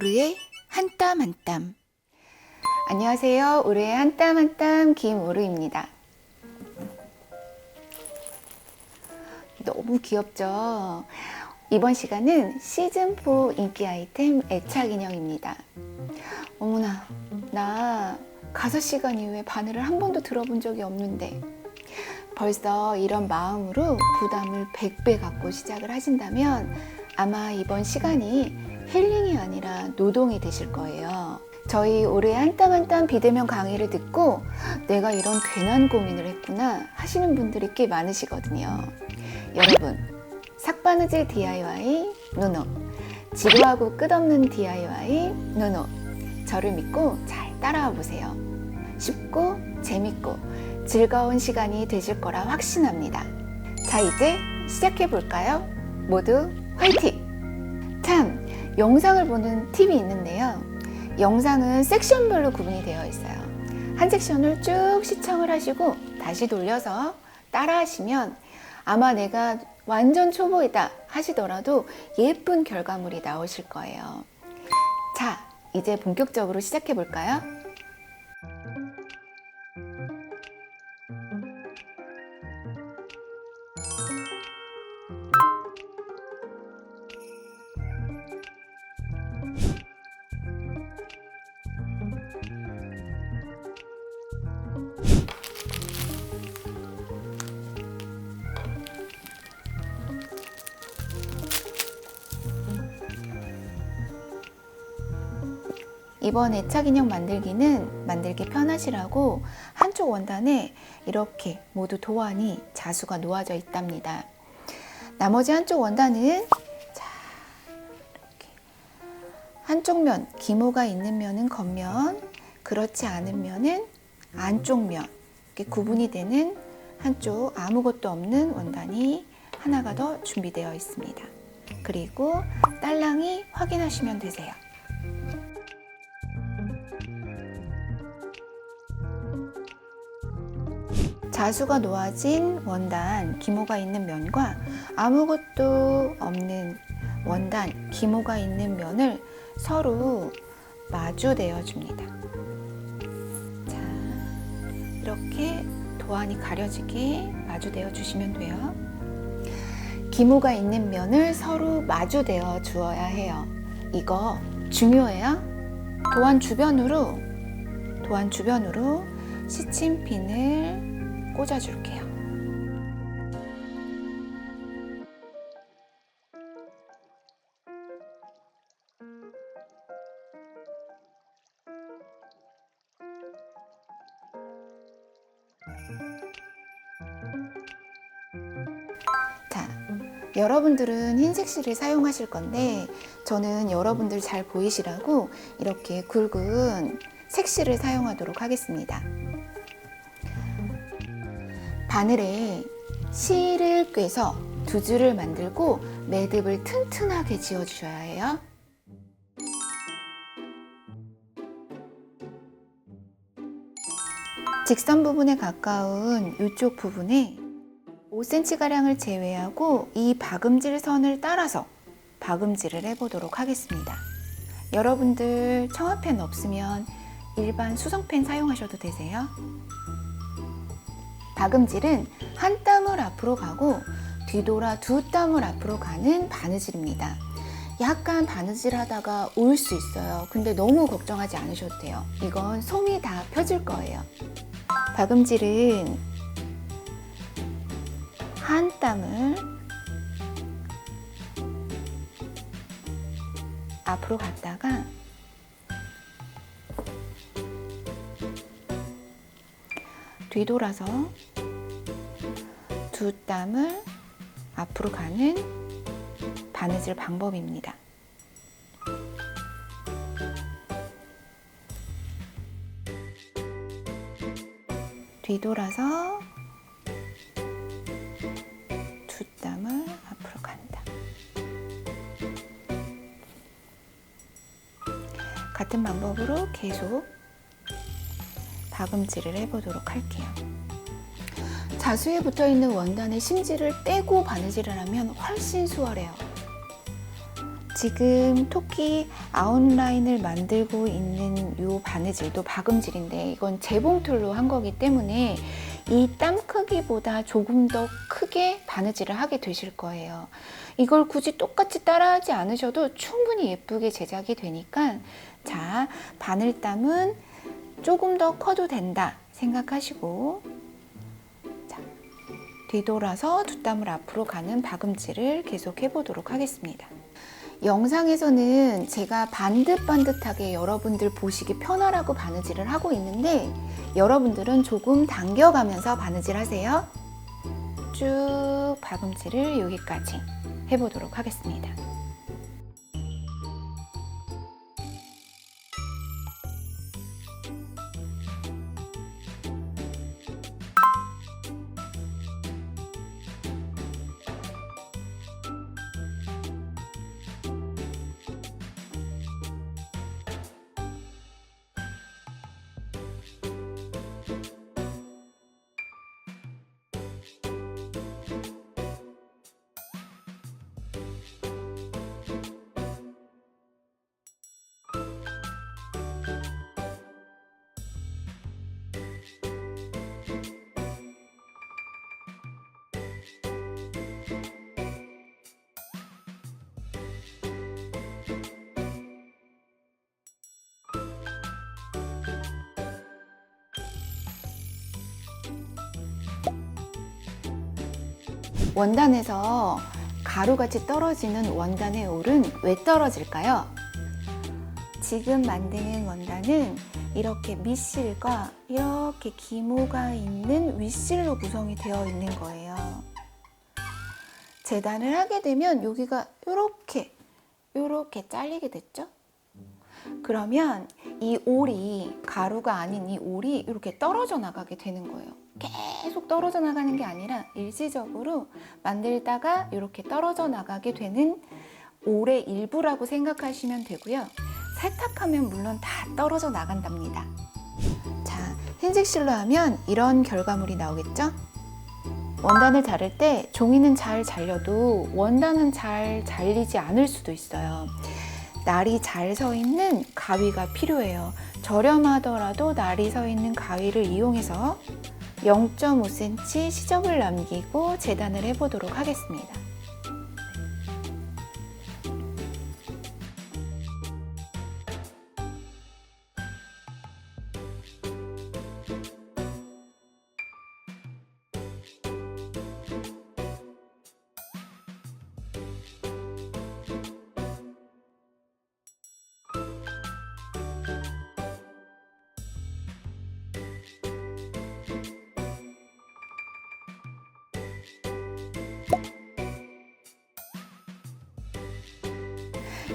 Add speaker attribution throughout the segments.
Speaker 1: 오르의 한 땀 한 땀. 안녕하세요. 오르의 한 땀 한 땀 김오르입니다. 너무 귀엽죠? 이번 시간은 시즌4 인기 아이템 애착 인형입니다. 어머나, 나 5시간 이후에 바늘을 한 번도 들어본 적이 없는데 벌써 이런 마음으로 부담을 100배 갖고 시작을 하신다면 아마 이번 시간이 힐링이 아니라 노동이 되실 거예요. 저희 올해 한 땀 한 땀 비대면 강의를 듣고 내가 이런 괜한 고민을 했구나 하시는 분들이 꽤 많으시거든요. 여러분, 삭바느질 DIY 노노, 지루하고 끝없는 DIY 노노, 저를 믿고 잘 따라와 보세요. 쉽고 재밌고 즐거운 시간이 되실 거라 확신합니다. 자, 이제 시작해 볼까요? 모두 화이팅! 참, 영상을 보는 팁이 있는데요. 영상은 섹션별로 구분이 되어 있어요. 한 섹션을 쭉 시청을 하시고 다시 돌려서 따라 하시면 아마 내가 완전 초보이다 하시더라도 예쁜 결과물이 나오실 거예요. 자, 이제 본격적으로 시작해 볼까요? 이번 애착 인형 만들기는 만들기 편하시라고 한쪽 원단에 이렇게 모두 도안이 자수가 놓아져 있답니다. 나머지 한쪽 원단은 자, 이렇게 한쪽 면, 기모가 있는 면은 겉면, 그렇지 않은 면은 안쪽 면, 이렇게 구분이 되는 한쪽 아무것도 없는 원단이 하나가 더 준비되어 있습니다. 그리고 딸랑이 확인하시면 되세요. 자수가 놓아진 원단, 기모가 있는 면과 아무것도 없는 원단, 기모가 있는 면을 서로 마주대어 줍니다. 자, 이렇게 도안이 가려지게 마주대어 주시면 돼요. 기모가 있는 면을 서로 마주대어 주어야 해요. 이거 중요해요. 도안 주변으로 시침핀을 꽂아줄게요. 자, 여러분들은 흰색 실을 사용하실 건데 저는 여러분들 잘 보이시라고 이렇게 굵은 색실을 사용하도록 하겠습니다. 바늘에 실을 꿰서 두 줄을 만들고 매듭을 튼튼하게 지어주셔야 해요. 직선 부분에 가까운 이쪽 부분에 5cm가량을 제외하고 이 박음질 선을 따라서 박음질을 해보도록 하겠습니다. 여러분들 청아펜 없으면 일반 수성펜 사용하셔도 되세요. 박음질은 한 땀을 앞으로 가고 뒤돌아 두 땀을 앞으로 가는 바느질입니다. 약간 바느질 하다가 올 수 있어요. 근데 너무 걱정하지 않으셔도 돼요. 이건 솜이 다 펴질 거예요. 박음질은 한 땀을 앞으로 갔다가 뒤돌아서 두 땀을 앞으로 가는 바느질 방법입니다. 뒤돌아서 두 땀을 앞으로 간다. 같은 방법으로 계속 박음질을 해보도록 할게요. 자수에 붙어있는 원단의 심지를 빼고 바느질을 하면 훨씬 수월해요. 지금 토끼 아웃라인을 만들고 있는 이 바느질도 박음질인데 이건 재봉틀로 한 거기 때문에 이 땀 크기보다 조금 더 크게 바느질을 하게 되실 거예요. 이걸 굳이 똑같이 따라하지 않으셔도 충분히 예쁘게 제작이 되니까, 자, 바늘땀은 조금 더 커도 된다 생각하시고, 자, 뒤돌아서 두 땀을 앞으로 가는 박음질을 계속 해보도록 하겠습니다. 영상에서는 제가 반듯반듯하게 여러분들 보시기 편하라고 바느질을 하고 있는데, 여러분들은 조금 당겨가면서 바느질 하세요. 쭉 박음질을 여기까지 해보도록 하겠습니다. 원단에서 가루같이 떨어지는 원단의 올은 왜 떨어질까요? 지금 만드는 원단은 이렇게 밑실과 이렇게 기모가 있는 윗실로 구성이 되어 있는 거예요. 재단을 하게 되면 여기가 이렇게 잘리게 됐죠? 그러면 이 올이, 가루가 아닌 이 올이 이렇게 떨어져 나가게 되는 거예요. 계속 떨어져 나가는 게 아니라 일시적으로 만들다가 이렇게 떨어져 나가게 되는 올의 일부라고 생각하시면 되고요. 세탁하면 물론 다 떨어져 나간답니다. 자, 흰색실로 하면 이런 결과물이 나오겠죠? 원단을 자를 때 종이는 잘 잘려도 원단은 잘 잘리지 않을 수도 있어요. 날이 잘 서 있는 가위가 필요해요. 저렴하더라도 날이 서 있는 가위를 이용해서 0.5cm 시접을 남기고 재단을 해보도록 하겠습니다.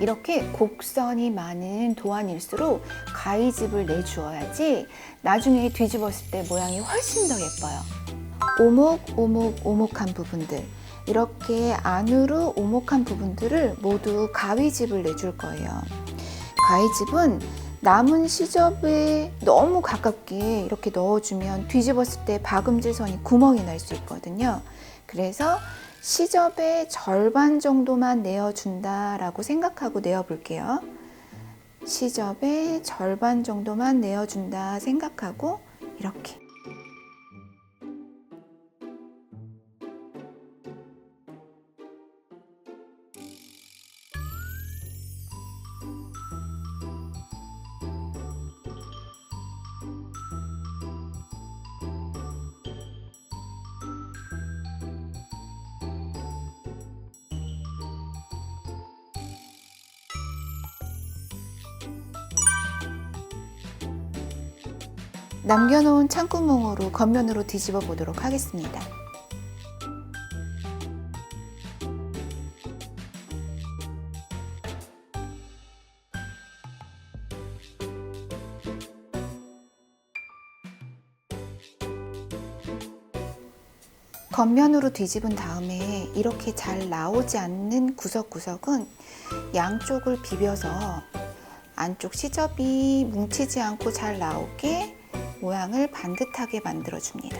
Speaker 1: 이렇게 곡선이 많은 도안일수록 가위집을 내주어야지 나중에 뒤집었을 때 모양이 훨씬 더 예뻐요. 오목오목한 부분들, 이렇게 안으로 오목한 부분들을 모두 가위집을 내줄 거예요. 가위집은 남은 시접에 너무 가깝게 이렇게 넣어주면 뒤집었을 때 박음질선이 구멍이 날 수 있거든요. 그래서 시접의 절반 정도만 내어준다라고 생각하고 내어볼게요. 시접의 절반 정도만 내어준다 생각하고 이렇게. 남겨놓은 창구멍으로 겉면으로 뒤집어 보도록 하겠습니다. 겉면으로 뒤집은 다음에 이렇게 잘 나오지 않는 구석구석은 양쪽을 비벼서 안쪽 시접이 뭉치지 않고 잘 나오게 모양을 반듯하게 만들어줍니다.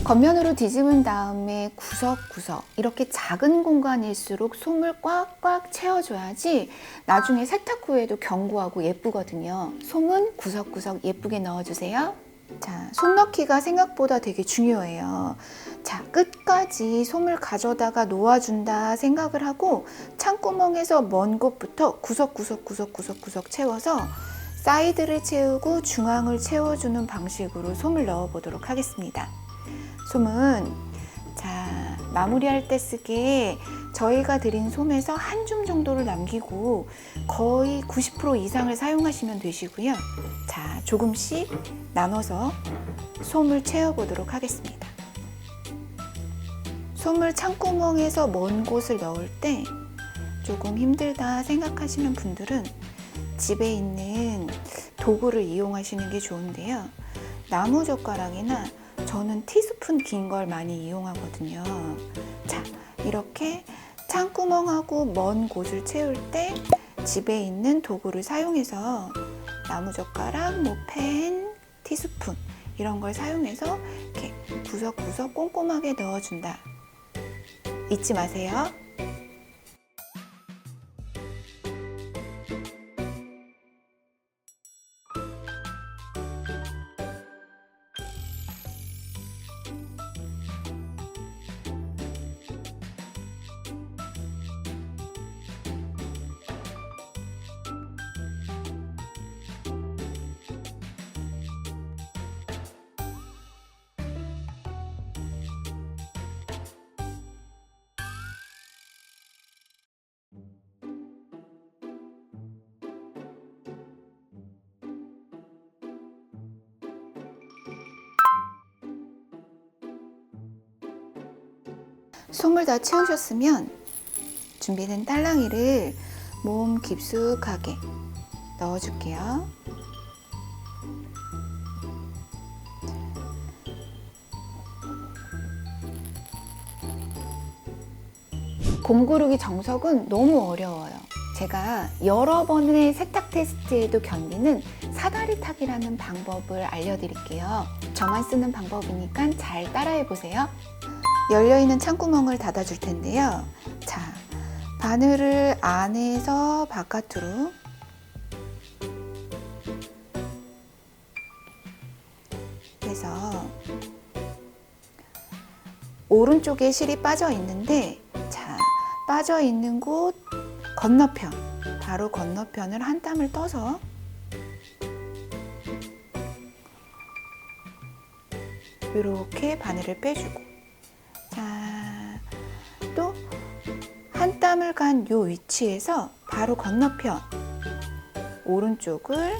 Speaker 1: 겉면으로 뒤집은 다음에 구석구석 이렇게 작은 공간일수록 솜을 꽉꽉 채워줘야지 나중에 세탁 후에도 견고하고 예쁘거든요. 솜은 구석구석 예쁘게 넣어주세요. 자, 솜 넣기가 생각보다 되게 중요해요. 자, 끝까지 솜을 가져다가 놓아준다 생각을 하고 창구멍에서 먼 곳부터 구석구석 채워서 사이드를 채우고 중앙을 채워주는 방식으로 솜을 넣어 보도록 하겠습니다. 솜은 자, 마무리할 때 쓰기에 저희가 드린 솜에서 한 줌 정도를 남기고 거의 90% 이상을 사용하시면 되시고요. 자, 조금씩 나눠서 솜을 채워보도록 하겠습니다. 솜을 창구멍에서 먼 곳을 넣을 때 조금 힘들다 생각하시는 분들은 집에 있는 도구를 이용하시는 게 좋은데요. 나무젓가락이나 저는 티스푼 긴 걸 많이 이용하거든요. 자, 이렇게 창구멍하고 먼 곳을 채울 때 집에 있는 도구를 사용해서 나무젓가락, 펜, 티스푼 이런 걸 사용해서 이렇게 구석구석 꼼꼼하게 넣어준다. 잊지 마세요. 솜을 다 채우셨으면 준비된 딸랑이를 몸 깊숙하게 넣어줄게요. 곰구르기 정석은 너무 어려워요. 제가 여러 번의 세탁 테스트에도 견디는 사다리 타기라는 방법을 알려드릴게요. 저만 쓰는 방법이니까 잘 따라해보세요. 열려있는 창구멍을 닫아줄 텐데요. 자, 바늘을 안에서 바깥으로 해서 오른쪽에 실이 빠져 있는데, 자, 빠져 있는 곳 건너편, 바로 건너편을 한 땀을 떠서 이렇게 바늘을 빼주고, 자, 또 한 땀을 간 요 위치에서 바로 건너편 오른쪽을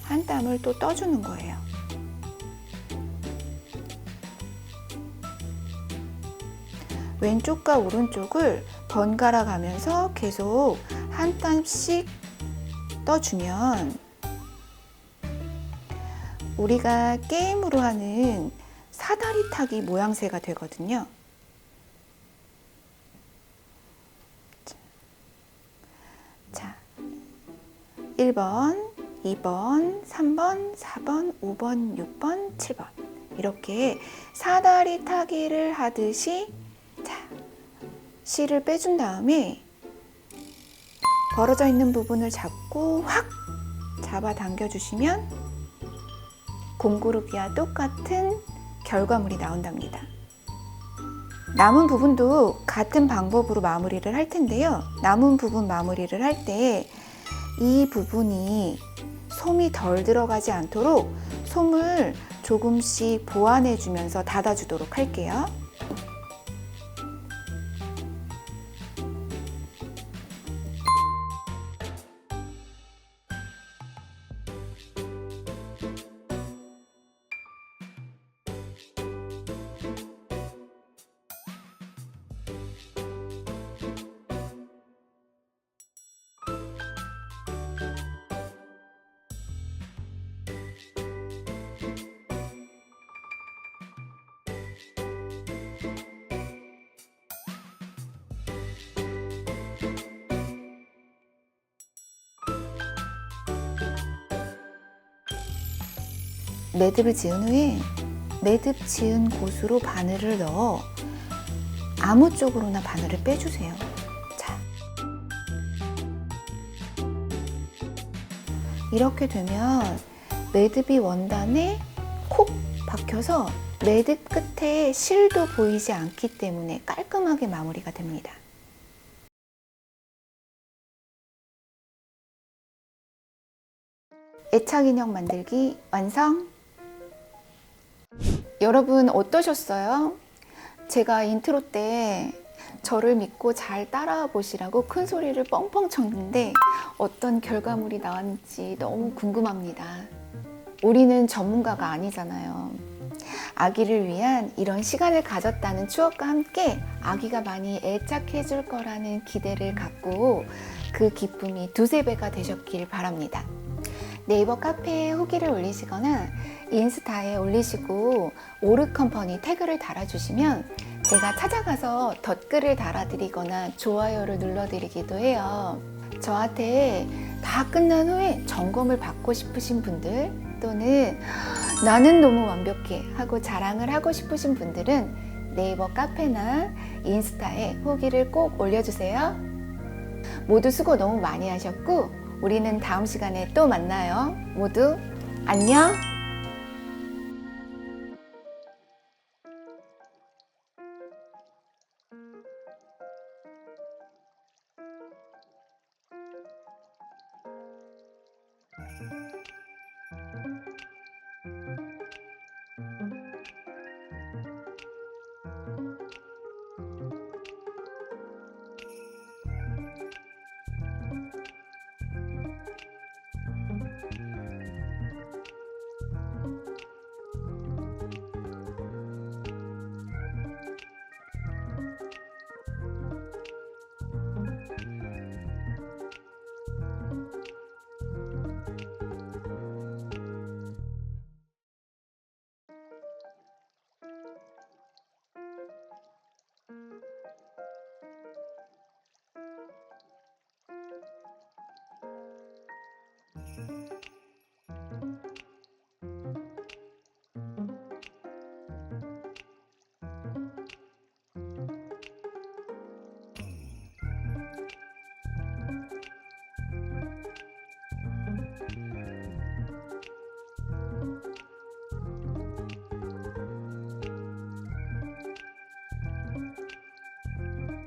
Speaker 1: 한 땀을 또 떠주는 거예요. 왼쪽과 오른쪽을 번갈아 가면서 계속 한 땀씩 떠주면 우리가 게임으로 하는 사다리 타기 모양새가 되거든요. 자, 1번, 2번, 3번, 4번, 5번, 6번, 7번 이렇게 사다리 타기를 하듯이, 자, 실을 빼준 다음에 벌어져 있는 부분을 잡고 확 잡아 당겨주시면 곰구르기와 똑같은 결과물이 나온답니다. 남은 부분도 같은 방법으로 마무리를 할 텐데요. 남은 부분 마무리를 할 때 이 부분이 솜이 덜 들어가지 않도록 솜을 조금씩 보완해 주면서 닫아주도록 할게요. 매듭을 지은 후에 매듭 지은 곳으로 바늘을 넣어 아무 쪽으로나 바늘을 빼주세요. 자, 이렇게 되면 매듭이 원단에 콕 박혀서 매듭 끝에 실도 보이지 않기 때문에 깔끔하게 마무리가 됩니다. 애착 인형 만들기 완성! 여러분 어떠셨어요? 제가 인트로 때 저를 믿고 잘 따라와 보시라고 큰 소리를 뻥뻥 쳤는데 어떤 결과물이 나왔는지 너무 궁금합니다. 우리는 전문가가 아니잖아요. 아기를 위한 이런 시간을 가졌다는 추억과 함께 아기가 많이 애착해줄 거라는 기대를 갖고 그 기쁨이 두세 배가 되셨길 바랍니다. 네이버 카페에 후기를 올리시거나 인스타에 올리시고 오르컴퍼니 태그를 달아주시면 제가 찾아가서 댓글을 달아드리거나 좋아요를 눌러드리기도 해요. 저한테 다 끝난 후에 점검을 받고 싶으신 분들 또는 나는 너무 완벽해 하고 자랑을 하고 싶으신 분들은 네이버 카페나 인스타에 후기를 꼭 올려주세요. 모두 수고 너무 많이 하셨고 우리는 다음 시간에 또 만나요. 모두 안녕!